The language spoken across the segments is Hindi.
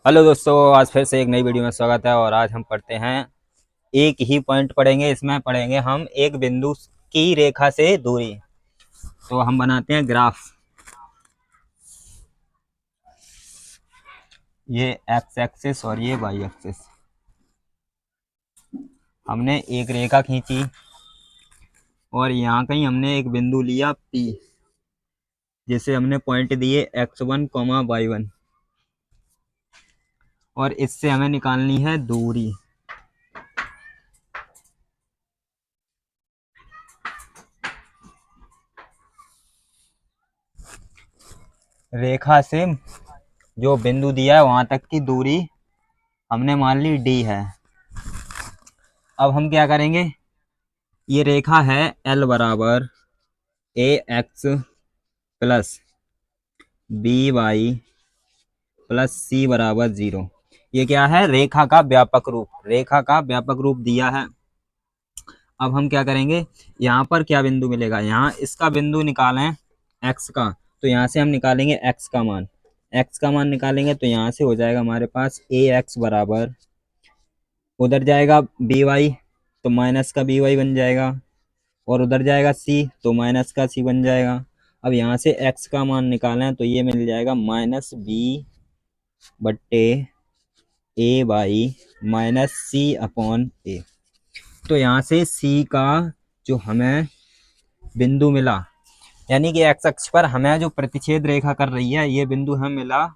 हेलो दोस्तों, आज फिर से एक नई वीडियो में स्वागत है। और आज हम पढ़ते हैं, एक ही पॉइंट पढ़ेंगे। इसमें पढ़ेंगे हम एक बिंदु की रेखा से दूरी। तो हम बनाते हैं ग्राफ। ये एक्स एक्सिस और ये वाई एक्सिस। हमने एक रेखा खींची और यहाँ कहीं हमने एक बिंदु लिया P, जिसे हमने पॉइंट दिए x1, y1, और इससे हमें निकालनी है दूरी। रेखा से जो बिंदु दिया है वहां तक की दूरी हमने मान ली d है। अब हम क्या करेंगे, ये रेखा है L बराबर a x plus b y plus c बराबर 0। ये क्या है, रेखा का व्यापक रूप। रेखा का व्यापक रूप दिया है। अब हम क्या करेंगे, यहाँ पर क्या बिंदु मिलेगा, यहाँ इसका बिंदु निकालें x का, तो यहाँ से हम निकालेंगे x का मान। x का मान निकालेंगे तो यहाँ से हो जाएगा हमारे पास ए एक्स बराबर, उधर जाएगा बी वाई तो माइनस का बी वाई बन जाएगा, और उधर जाएगा सी तो माइनस का सी बन जाएगा। अब यहाँ से x का मान निकालें तो ये मिल जाएगा माइनस बी बट्टे ए बाई माइनस सी अपॉन ए। तो यहाँ से सी का जो हमें बिंदु मिला, यानी कि एक्स अक्ष पर हमें जो प्रतिच्छेद रेखा कर रही है, ये बिंदु हमें मिला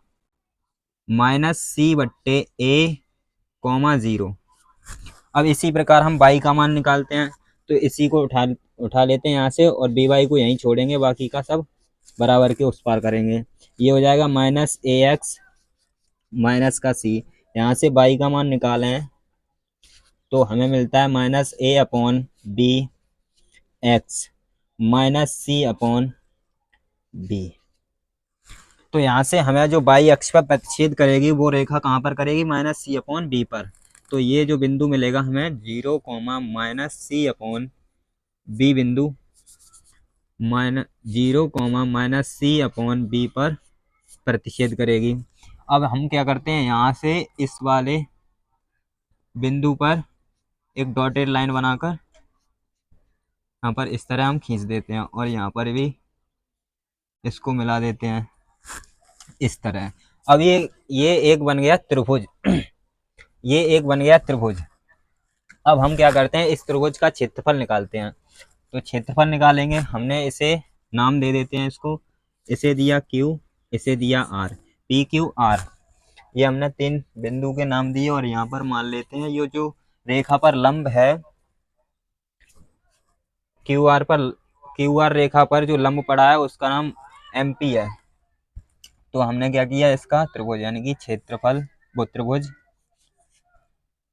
माइनस सी बट्टे ए कॉमा 0। अब इसी प्रकार हम बाई का मान निकालते हैं, तो इसी को उठा लेते हैं यहाँ से, और बी वाई को यहीं छोड़ेंगे, बाकी का सब बराबर के उस पार करेंगे। ये हो जाएगा माइनस ए एक्स माइनस का सी। यहाँ से बाई का मान निकालें तो हमें मिलता है माइनस ए अपॉन बी एक्स माइनस सी अपॉन बी। तो यहाँ से हमें जो बाई अक्ष पर प्रतिच्छेद करेगी वो रेखा कहाँ पर करेगी, माइनस सी अपॉन बी पर। तो ये जो बिंदु मिलेगा हमें 0 माइनस सी अपॉन बी बिंदु, 0 माइनस सी अपॉन बी पर प्रतिच्छेद करेगी। अब हम क्या करते हैं, यहाँ से इस वाले बिंदु पर एक डॉटेड लाइन बनाकर यहाँ पर इस तरह हम खींच देते हैं, और यहाँ पर भी इसको मिला देते हैं इस तरह। अब ये एक बन गया त्रिभुज। ये एक बन गया त्रिभुज। अब हम क्या करते हैं, इस त्रिभुज का क्षेत्रफल निकालते हैं। तो क्षेत्रफल निकालेंगे, हमने इसे नाम दे देते हैं इसको। इसे दिया Q, इसे दिया R, पी क्यू आर। ये हमने 3 बिंदु के नाम दिए, और यहाँ पर मान लेते हैं ये जो रेखा पर लंब है, क्यू आर रेखा पर जो लंब पड़ा है उसका नाम MP है। तो हमने क्या किया, इसका त्रिभुज यानी कि क्षेत्रफल, वो त्रिभुज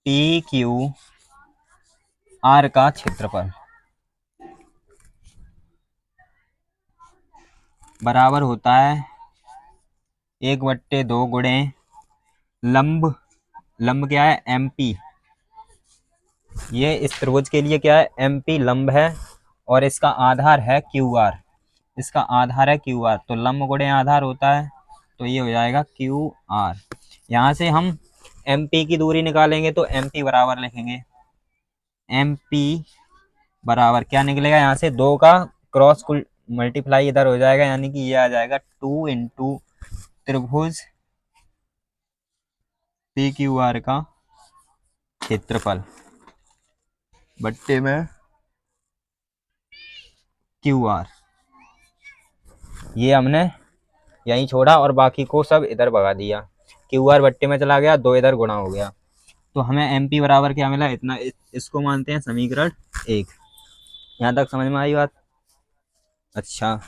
पी क्यू आर का क्षेत्रफल बराबर होता है 1/2 गुणे लंब। लंब क्या है, MP। ये इस त्रिभुज के लिए क्या है, MP लंब है, और इसका आधार है QR। इसका आधार है QR, तो लंब गुणे आधार होता है, तो ये हो जाएगा QR। यहाँ से हम MP की दूरी निकालेंगे तो MP बराबर लिखेंगे, MP बराबर क्या निकलेगा, यहाँ से 2 का क्रॉस मल्टीप्लाई इधर हो जाएगा, यानी कि ये आ जाएगा 2 इंटू त्रिभुज PQR का क्षेत्रफल बट्टे में QR। ये हमने यहीं छोड़ा और बाकी को सब इधर भगा दिया। QR बट्टे में चला गया, 2 इधर गुणा हो गया। तो हमें MP बराबर क्या मिला, इतना। इसको मानते हैं समीकरण 1। यहाँ तक समझ में आई बात? अच्छा,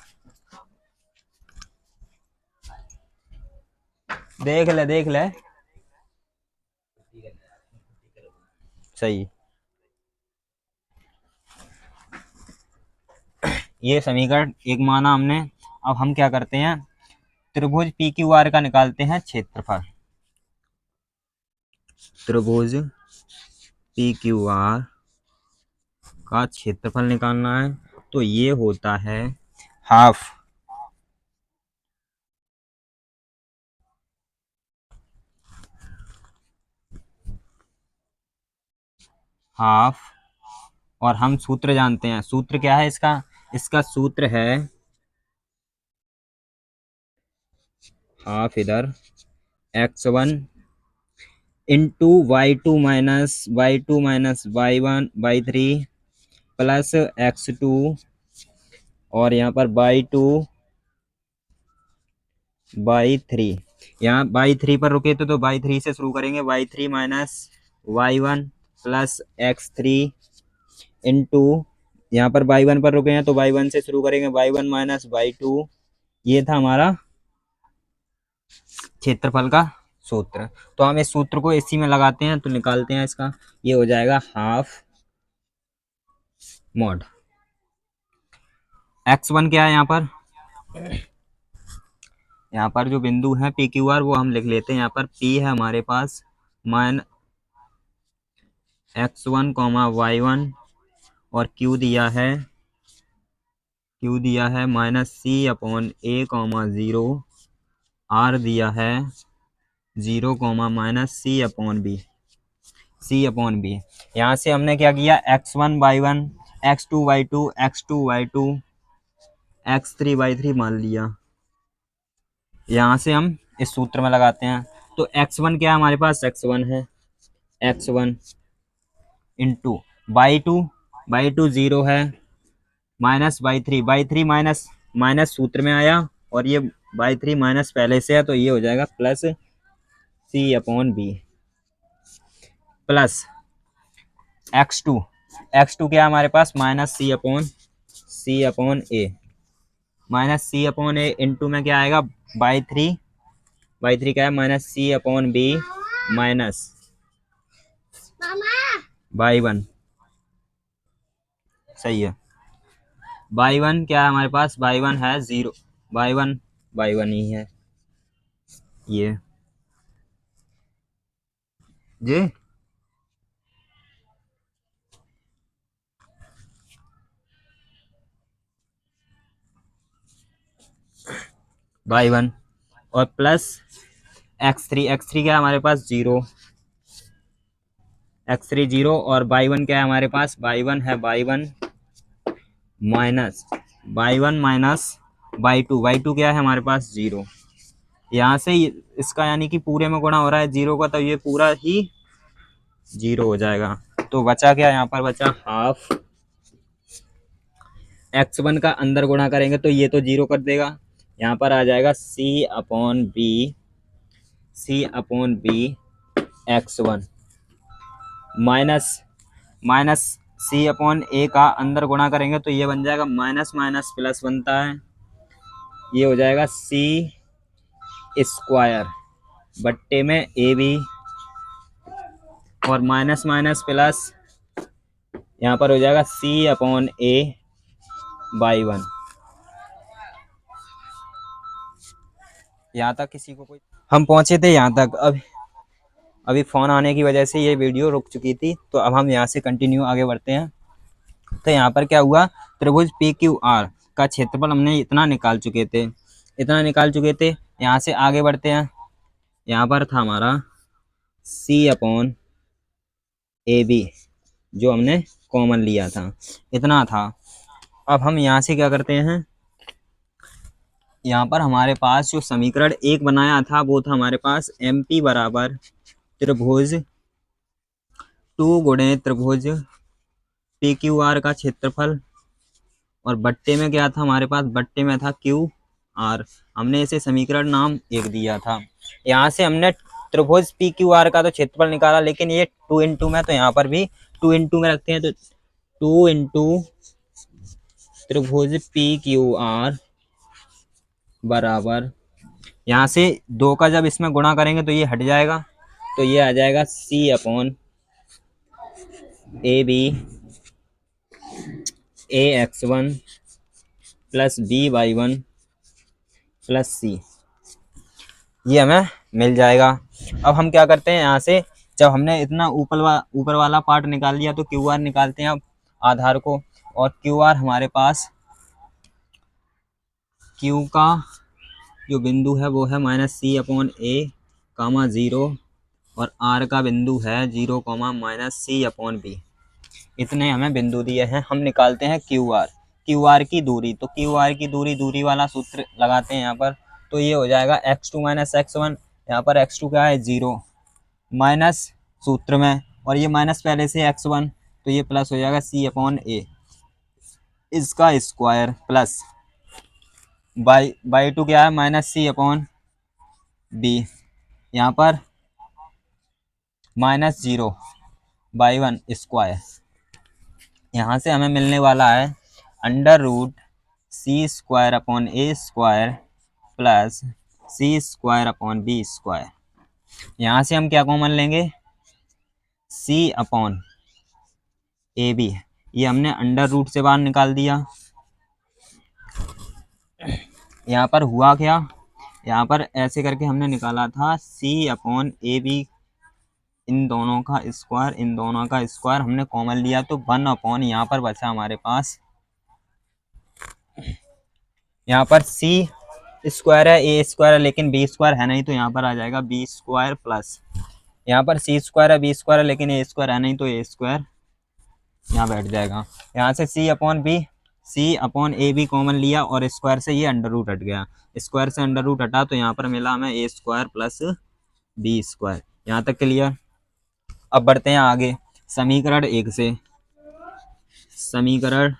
देख ले सही। ये समीकरण 1 माना हमने। अब हम क्या करते हैं, त्रिभुज PQR का निकालते हैं क्षेत्रफल। त्रिभुज PQR का क्षेत्रफल निकालना है, तो ये होता है हाफ हाफ, और हम सूत्र जानते हैं, सूत्र क्या है इसका, इसका सूत्र है हाफ इधर x1 into y2 minus y3 plus x2, और यहाँ पर y3, यहाँ y3 पर रुके थे तो y3 से शुरू करेंगे, y3 minus y1 plus x3 into, यहाँ पर y1 पर रुके हैं तो y1 से शुरू करेंगे, y1 माइनस y2। ये था हमारा क्षेत्रफल का सूत्र। तो हम इस सूत्र को इसी में लगाते हैं तो निकालते हैं इसका, ये हो जाएगा हाफ मॉड x1 क्या है, यहाँ पर जो बिंदु है पी क्यू आर वो हम लिख लेते हैं। यहाँ पर p है हमारे पास माइन x1 y1, और q दिया है माइनस c/a, 0, r दिया है 0, माइनस c/b। यहाँ से हमने क्या किया, x1 y1, x2 y2, x3 y3 मान लिया। यहाँ से हम इस सूत्र में लगाते हैं तो x1 क्या है हमारे पास, x1 है x1 इंटू y2 0 है माइनस y3 माइनस सूत्र में आया, और ये y3 माइनस पहले से है तो ये हो जाएगा प्लस c/b प्लस x2 क्या है हमारे पास, minus c/a minus c/a into में क्या आएगा y3 क्या है माइनस c/b माइनस y1, सही है। y1 क्या है हमारे पास, y1 है 0, y1 ही है ये जी। y1 और प्लस x3 क्या है हमारे पास 0, x3 0, और y1 क्या है हमारे पास, y1 है y1 माइनस y2 क्या है हमारे पास 0। यहाँ से इसका यानी कि पूरे में गुणा हो रहा है 0 का, तो ये पूरा ही 0 हो जाएगा। तो बचा क्या, यहाँ पर बचा हाफ, x1 का अंदर गुणा करेंगे तो ये तो 0 कर देगा, यहाँ पर आ जाएगा c/b x1 माइनस c/a का अंदर गुणा करेंगे तो ये बन जाएगा माइनस प्लस बनता है, ये हो जाएगा c² बट्टे में ab, और माइनस प्लस यहाँ पर हो जाएगा c/a y1। यहाँ तक किसी को कोई, हम पहुंचे थे यहाँ तक, अभी फ़ोन आने की वजह से ये वीडियो रुक चुकी थी, तो अब हम यहाँ से कंटिन्यू आगे बढ़ते हैं। तो यहाँ पर क्या हुआ, त्रिभुज PQR का क्षेत्रफल हमने इतना निकाल चुके थे। यहाँ से आगे बढ़ते हैं, यहाँ पर था हमारा c/ab जो हमने कॉमन लिया था, इतना था। अब हम यहाँ से क्या करते हैं, यहाँ पर हमारे पास जो समीकरण 1 बनाया था वो था हमारे पास MP बराबर त्रिभुज 2 गुणे त्रिभुज PQR का क्षेत्रफल, और बट्टे में क्या था हमारे पास, बट्टे में था QR। हमने इसे समीकरण नाम 1 दिया था। यहाँ से हमने त्रिभुज PQR का तो क्षेत्रफल निकाला, लेकिन ये 2 इंटू में, तो यहाँ पर भी 2 इंटू में रखते हैं, तो 2 इंटू त्रिभुज PQR बराबर, यहाँ से 2 का जब इसमें गुणा करेंगे तो ये हट जाएगा, तो ये आ जाएगा c/ab ax1 plus by1 plus c, ये हमें मिल जाएगा। अब हम क्या करते हैं, यहाँ से जब हमने इतना ऊपर वाला पार्ट निकाल लिया तो QR निकालते हैं अब आधार को, और QR हमारे पास Q का जो बिंदु है वो है माइनस c/a, 0, और R का बिंदु है 0, माइनस c/b। इतने हमें बिंदु दिए हैं। हम निकालते हैं क्यू आर की दूरी। तो क्यू आर की दूरी वाला सूत्र लगाते हैं यहाँ पर। तो ये हो जाएगा x2 माइनस x1। यहाँ पर x2 क्या है 0 माइनस सूत्र में, और ये माइनस पहले से x1, तो ये प्लस हो जाएगा c/a इसका स्क्वायर प्लस बाई टू क्या है माइनस c/b। यहाँ पर माइनस 0/1 स्क्वायर। यहाँ से हमें मिलने वाला है √c²/a² प्लस c²/b²। यहाँ से हम क्या कॉमन लेंगे, c/ab। ये हमने अंडर रूट से बाहर निकाल दिया। यहाँ पर हुआ क्या, यहाँ पर ऐसे करके हमने निकाला था c/ab, इन दोनों का स्क्वायर हमने कॉमन लिया, तो 1/, यहाँ पर बचा हमारे पास, यहाँ पर c² है, a² है, लेकिन b² है नहीं, तो यहाँ पर आ जाएगा b² प्लस, यहाँ पर c² है, b² है, लेकिन a² है नहीं, तो a² यहाँ बैठ जाएगा। यहाँ से c/ab कॉमन लिया और स्क्वायर से ये अंडर रूट हट गया, स्क्वायर से अंडर रूट हटा, तो यहाँ पर मिला हमें a² प्लस b²। यहाँ तक क्लियर। अब बढ़ते हैं आगे समीकरण 1 से। समीकरण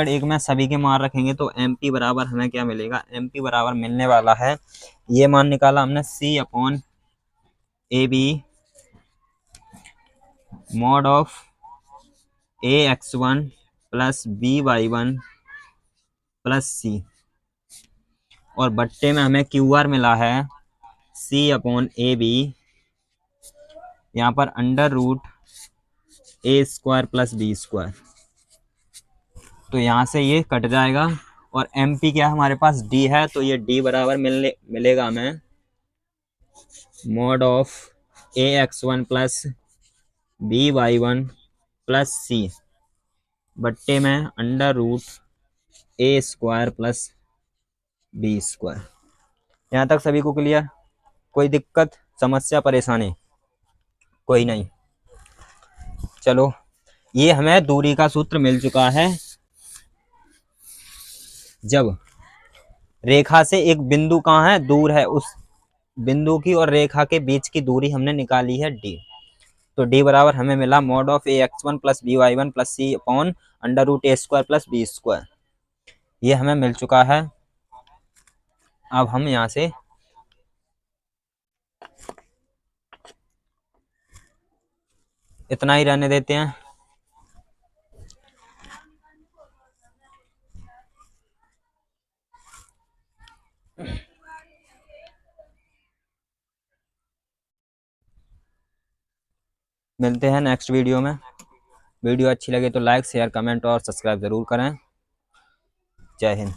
1 में सभी के मान रखेंगे, तो MP बराबर हमें क्या मिलेगा, MP बराबर मिलने वाला है, ये मान निकाला हमने c/ab mod of ax1 plus by1 plus c, और बट्टे में हमें QR मिला है c/ab, यहाँ पर under root a² plus b²। तो यहाँ से ये कट जाएगा, और MP क्या हमारे पास D है, तो ये D बराबर मिलेगा हमें mod of ax1 plus by1 plus c बट्टे में under root a² plus b²। यहाँ तक सभी को क्लियर, कोई दिक्कत समस्या परेशानी कोई नहीं। चलो, ये हमें दूरी का सूत्र मिल चुका है। जब रेखा से एक बिंदु कहाँ है, दूर है, उस बिंदु की और रेखा के बीच की दूरी हमने निकाली है d। तो d बराबर हमें मिला mod of ax1 plus by1 plus c upon under root a² plus b²। ये हमें मिल चुका है। अब हम यहाँ से इतना ही रहने देते हैं। मिलते हैं नेक्स्ट वीडियो में। वीडियो अच्छी लगे तो लाइक शेयर कमेंट और सब्सक्राइब ज़रूर करें। जय हिंद।